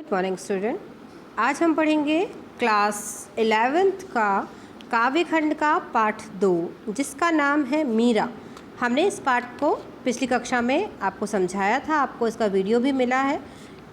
Good morning student. आज हम पढ़ेंगे क्लास 11th का काव्य खंड का पाठ 2 जिसका नाम है मीरा। हमने इस पाठ को पिछली कक्षा में आपको समझाया था, आपको इसका वीडियो भी मिला है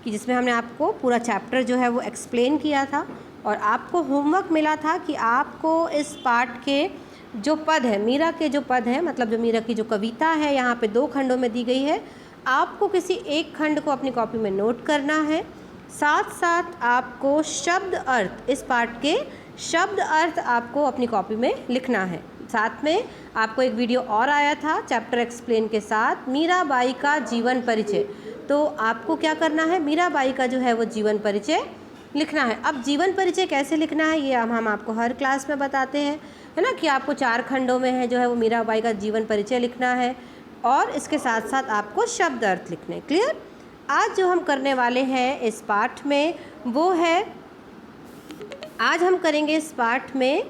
कि जिसमें हमने आपको पूरा चैप्टर जो है वो एक्सप्लेन किया था और आपको होमवर्क मिला था कि आपको इस पाठ के जो पद है, मीरा के जो पद है, मतलब जो मीरा की जो कविता है यहाँ पे 2 खंडों में दी गई है, आपको किसी एक खंड को अपनी कॉपी में नोट करना है। साथ साथ आपको शब्द अर्थ, इस पाठ के शब्द अर्थ आपको अपनी कॉपी में लिखना है। साथ में आपको एक वीडियो और आया था चैप्टर एक्सप्लेन के साथ, मीराबाई का जीवन परिचय। तो आपको क्या करना है, मीराबाई का जो है वो जीवन परिचय लिखना है। अब जीवन परिचय कैसे लिखना है ये हम आपको हर क्लास में बताते हैं, है ना, कि आपको 4 खंडों में है जो है वो मीराबाई का जीवन परिचय लिखना है और इसके साथ साथ आपको शब्द अर्थ लिखने। क्लियर? आज जो हम करने वाले हैं इस पाठ में वो है, आज हम करेंगे इस पाठ में,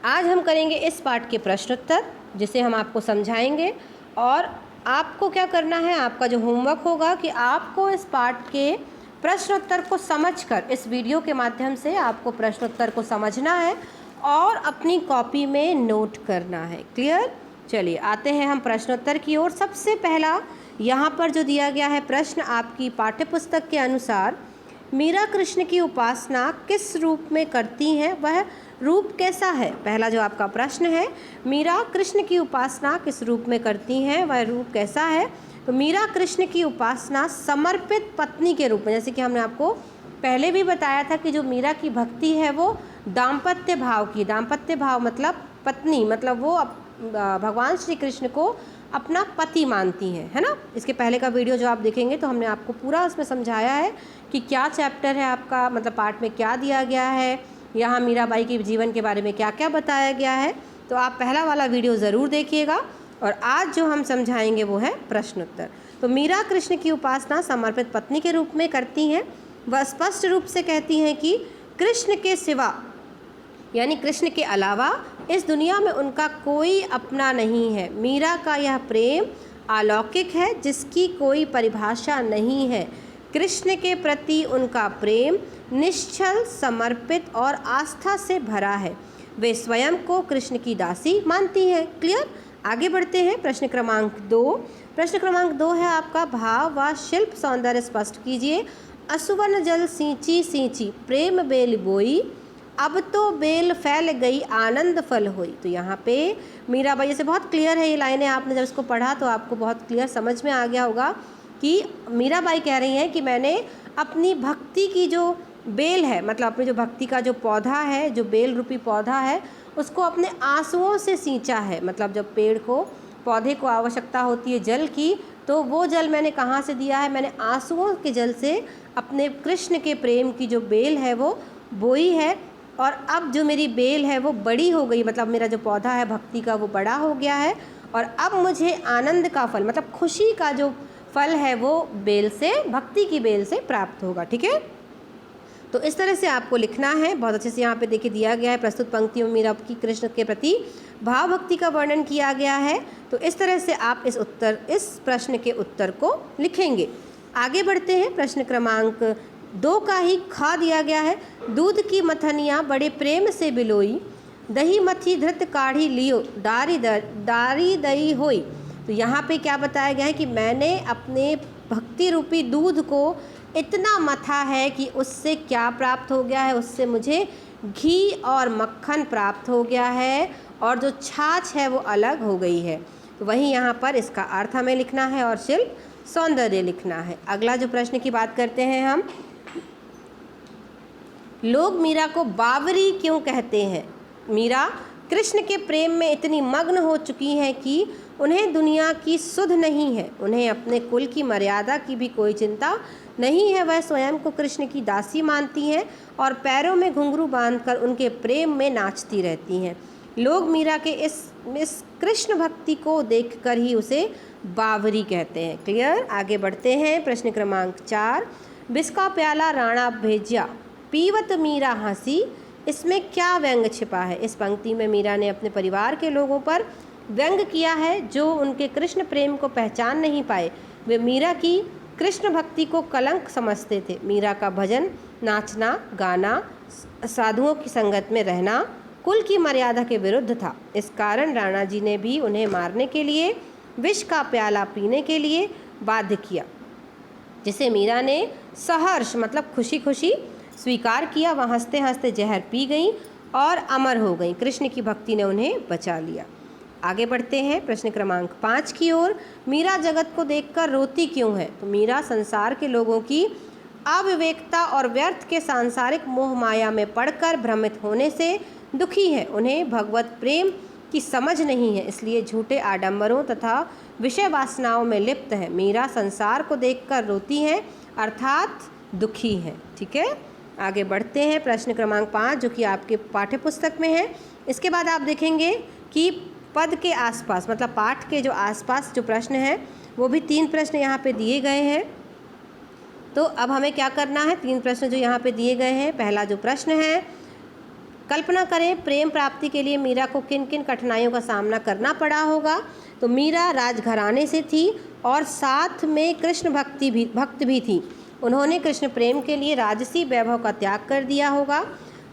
आज हम करेंगे इस पाठ के प्रश्नोत्तर जिसे हम आपको समझाएंगे। और आपको क्या करना है, आपका जो होमवर्क होगा कि आपको इस पाठ के प्रश्नोत्तर को समझकर, इस वीडियो के माध्यम से आपको प्रश्नोत्तर को समझना है और अपनी कॉपी में नोट करना है। क्लियर? चलिए आते हैं हम प्रश्नोत्तर की ओर। सबसे पहला यहाँ पर जो दिया गया है प्रश्न, आपकी पाठ्यपुस्तक के अनुसार मीरा कृष्ण की उपासना किस रूप में करती हैं, वह रूप कैसा है? पहला जो आपका प्रश्न है, मीरा कृष्ण की उपासना किस रूप में करती हैं, वह रूप कैसा है? तो मीरा कृष्ण की उपासना समर्पित पत्नी के रूप में, जैसे कि हमने आपको पहले भी बताया था कि जो मीरा की भक्ति है वो दाम्पत्य भाव की, दाम्पत्य भाव मतलब पत्नी, मतलब वो भगवान श्री कृष्ण को अपना पति मानती है ना। इसके पहले का वीडियो जो आप देखेंगे तो हमने आपको पूरा उसमें समझाया है कि क्या चैप्टर है आपका, मतलब पाठ में क्या दिया गया है, यहाँ मीराबाई के जीवन के बारे में क्या क्या बताया गया है। तो आप पहला वाला वीडियो ज़रूर देखिएगा। और आज जो हम समझाएंगे वो है प्रश्नोत्तर। तो मीरा कृष्ण की उपासना समर्पित पत्नी के रूप में करती हैं। वह स्पष्ट रूप से कहती हैं कि कृष्ण के सिवा, यानी कृष्ण के अलावा इस दुनिया में उनका कोई अपना नहीं है। मीरा का यह प्रेम अलौकिक है जिसकी कोई परिभाषा नहीं है। कृष्ण के प्रति उनका प्रेम निश्चल, समर्पित और आस्था से भरा है। वे स्वयं को कृष्ण की दासी मानती हैं। क्लियर? आगे बढ़ते हैं। प्रश्न क्रमांक 2। प्रश्न क्रमांक 2 है आपका, भाव व शिल्प सौंदर्य स्पष्ट कीजिए। असुवन जल सींची सींची प्रेम बेल बोई, अब तो बेल फैल गई आनंद फल होई। तो यहाँ पे मीराबाई, से बहुत क्लियर है ये लाइनें, आपने जब इसको पढ़ा तो आपको बहुत क्लियर समझ में आ गया होगा कि मीराबाई कह रही हैं कि मैंने अपनी भक्ति की जो बेल है, मतलब अपनी जो भक्ति का जो पौधा है, जो बेल रूपी पौधा है, उसको अपने आंसुओं से सींचा है। मतलब जब पेड़ को, पौधे को आवश्यकता होती है जल की, तो वो जल मैंने कहाँ से दिया है, मैंने आंसुओं के जल से अपने कृष्ण के प्रेम की जो बेल है वो बोई है। और अब जो मेरी बेल है वो बड़ी हो गई, मतलब मेरा जो पौधा है भक्ति का वो बड़ा हो गया है और अब मुझे आनंद का फल, मतलब खुशी का जो फल है वो बेल से, भक्ति की बेल से प्राप्त होगा। ठीक है? तो इस तरह से आपको लिखना है। बहुत अच्छे से यहाँ पे देखिए दिया गया है, प्रस्तुत पंक्तियों में मीरा की कृष्ण के प्रति भाव भक्ति का वर्णन किया गया है। तो इस तरह से आप इस प्रश्न के उत्तर को लिखेंगे। आगे बढ़ते हैं। प्रश्न क्रमांक 2 का ही खा दिया गया है। दूध की मथनिया बड़े प्रेम से बिलोई, दही मथी धृत काढ़ी लियो, डारी दही होई। तो यहाँ पे क्या बताया गया है कि मैंने अपने भक्ति रूपी दूध को इतना मथा है कि उससे क्या प्राप्त हो गया है, उससे मुझे घी और मक्खन प्राप्त हो गया है और जो छाछ है वो अलग हो गई है। तो वहीं यहाँ पर इसका अर्थ हमें लिखना है और शिल्प सौंदर्य लिखना है। अगला जो प्रश्न की बात करते हैं हम, लोग मीरा को बावरी क्यों कहते हैं? मीरा कृष्ण के प्रेम में इतनी मग्न हो चुकी हैं कि उन्हें दुनिया की सुध नहीं है, उन्हें अपने कुल की मर्यादा की भी कोई चिंता नहीं है। वह स्वयं को कृष्ण की दासी मानती हैं और पैरों में घुंघरू बांधकर उनके प्रेम में नाचती रहती हैं। लोग मीरा के इस कृष्ण भक्ति को देखकर ही उसे बावरी कहते हैं। क्लियर? आगे बढ़ते हैं। प्रश्न क्रमांक 4। बिस्का प्याला राणा भेजिया, पीवत मीरा हंसी, इसमें क्या व्यंग छिपा है? इस पंक्ति में मीरा ने अपने परिवार के लोगों पर व्यंग किया है जो उनके कृष्ण प्रेम को पहचान नहीं पाए। वे मीरा की कृष्ण भक्ति को कलंक समझते थे। मीरा का भजन, नाचना, गाना, साधुओं की संगत में रहना कुल की मर्यादा के विरुद्ध था। इस कारण राणा जी ने भी उन्हें मारने के लिए विष का प्याला पीने के लिए बाध्य किया, जिसे मीरा ने सहर्ष मतलब खुशी खुशी स्वीकार किया। वह हंसते हंसते जहर पी गईं और अमर हो गईं। कृष्ण की भक्ति ने उन्हें बचा लिया। आगे बढ़ते हैं प्रश्न क्रमांक 5 की ओर। मीरा जगत को देखकर रोती क्यों है? तो मीरा संसार के लोगों की अविवेकता और व्यर्थ के सांसारिक मोह माया में पड़कर भ्रमित होने से दुखी है। उन्हें भगवत प्रेम की समझ नहीं है, इसलिए झूठे आडंबरों तथा विषय वासनाओं में लिप्त है। मीरा संसार को देखकर रोती हैं, अर्थात दुखी है। ठीक है, आगे बढ़ते हैं प्रश्न क्रमांक 5 जो कि आपके पाठ्य पुस्तक में है। इसके बाद आप देखेंगे कि पद के आसपास मतलब पाठ के जो आसपास जो प्रश्न हैं वो भी 3 प्रश्न यहाँ पे दिए गए हैं। तो अब हमें क्या करना है? 3 प्रश्न जो यहाँ पे दिए गए हैं। पहला जो प्रश्न है, कल्पना करें प्रेम प्राप्ति के लिए मीरा को किन किन कठिनाइयों का सामना करना पड़ा होगा। तो मीरा राजघराने से थी और साथ में कृष्ण भक्त भी थी। उन्होंने कृष्ण प्रेम के लिए राजसी वैभव का त्याग कर दिया होगा।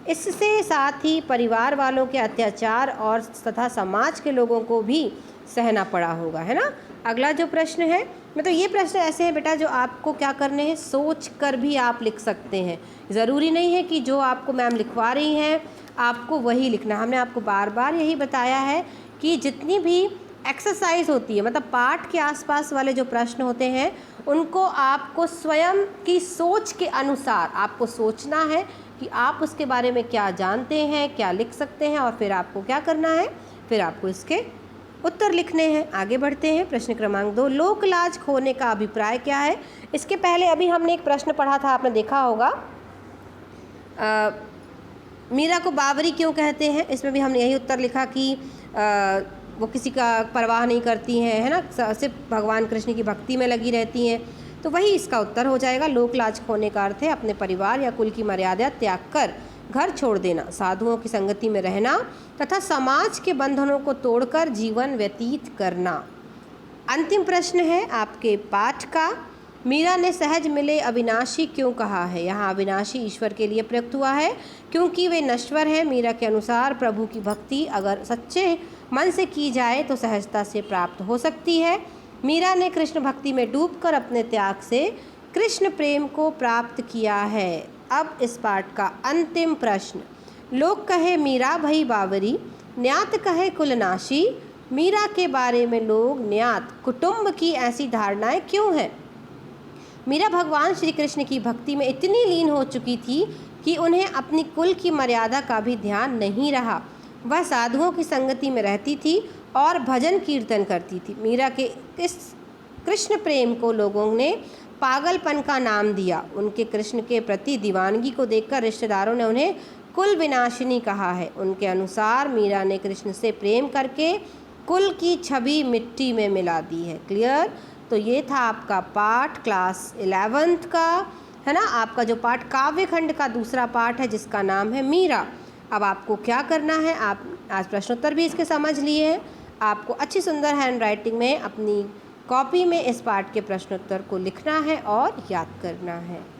इससे साथ ही परिवार वालों के अत्याचार और तथा समाज के लोगों को भी सहना पड़ा होगा, है ना। अगला जो प्रश्न है, मतलब ये प्रश्न ऐसे हैं बेटा जो आपको क्या करने हैं, सोच कर भी आप लिख सकते हैं। ज़रूरी नहीं है कि जो आपको मैम लिखवा रही हैं आपको वही लिखना। हमने आपको बार बार यही बताया है कि जितनी भी एक्सरसाइज होती है मतलब पाठ के आसपास वाले जो प्रश्न होते हैं उनको आपको स्वयं की सोच के अनुसार आपको सोचना है कि आप उसके बारे में क्या जानते हैं, क्या लिख सकते हैं, और फिर आपको क्या करना है, फिर आपको इसके उत्तर लिखने हैं। आगे बढ़ते हैं प्रश्न क्रमांक 2, लोकलाज खोने का अभिप्राय क्या है? इसके पहले अभी हमने एक प्रश्न पढ़ा था, आपने देखा होगा, मीरा को बावरी क्यों कहते हैं। इसमें भी हमने यही उत्तर लिखा कि वो किसी का परवाह नहीं करती हैं, है ना, सिर्फ भगवान कृष्ण की भक्ति में लगी रहती हैं। तो वही इसका उत्तर हो जाएगा। लोकलाज खोने का अर्थ है अपने परिवार या कुल की मर्यादा त्याग कर घर छोड़ देना, साधुओं की संगति में रहना तथा समाज के बंधनों को तोड़कर जीवन व्यतीत करना। अंतिम प्रश्न है आपके पाठ का, मीरा ने सहज मिले अविनाशी क्यों कहा है? यहाँ अविनाशी ईश्वर के लिए प्रयुक्त हुआ है क्योंकि वे नश्वर हैं। मीरा के अनुसार प्रभु की भक्ति अगर सच्चे मन से की जाए तो सहजता से प्राप्त हो सकती है। मीरा ने कृष्ण भक्ति में डूबकर अपने त्याग से कृष्ण प्रेम को प्राप्त किया है। अब इस पाठ का अंतिम प्रश्न, लोग कहे मीरा भई बावरी, न्यात कहे कुलनाशी, मीरा के बारे में लोग न्यात कुटुंब की ऐसी धारणाएं क्यों हैं? मीरा भगवान श्री कृष्ण की भक्ति में इतनी लीन हो चुकी थी कि उन्हें अपनी कुल की मर्यादा का भी ध्यान नहीं रहा। वह साधुओं की संगति में रहती थी और भजन कीर्तन करती थी। मीरा के इस कृष्ण प्रेम को लोगों ने पागलपन का नाम दिया। उनके कृष्ण के प्रति दीवानगी को देखकर रिश्तेदारों ने उन्हें कुल विनाशिनी कहा है। उनके अनुसार मीरा ने कृष्ण से प्रेम करके कुल की छवि मिट्टी में मिला दी है। क्लियर? तो ये था आपका पाठ क्लास 11th का, है ना, आपका जो पाठ काव्य खंड का दूसरा पाठ है जिसका नाम है मीरा। अब आपको क्या करना है, आप आज प्रश्नोत्तर भी इसके समझ लिए हैं। आपको अच्छी सुंदर हैंड राइटिंग में अपनी कॉपी में इस पाठ के प्रश्नोत्तर को लिखना है और याद करना है।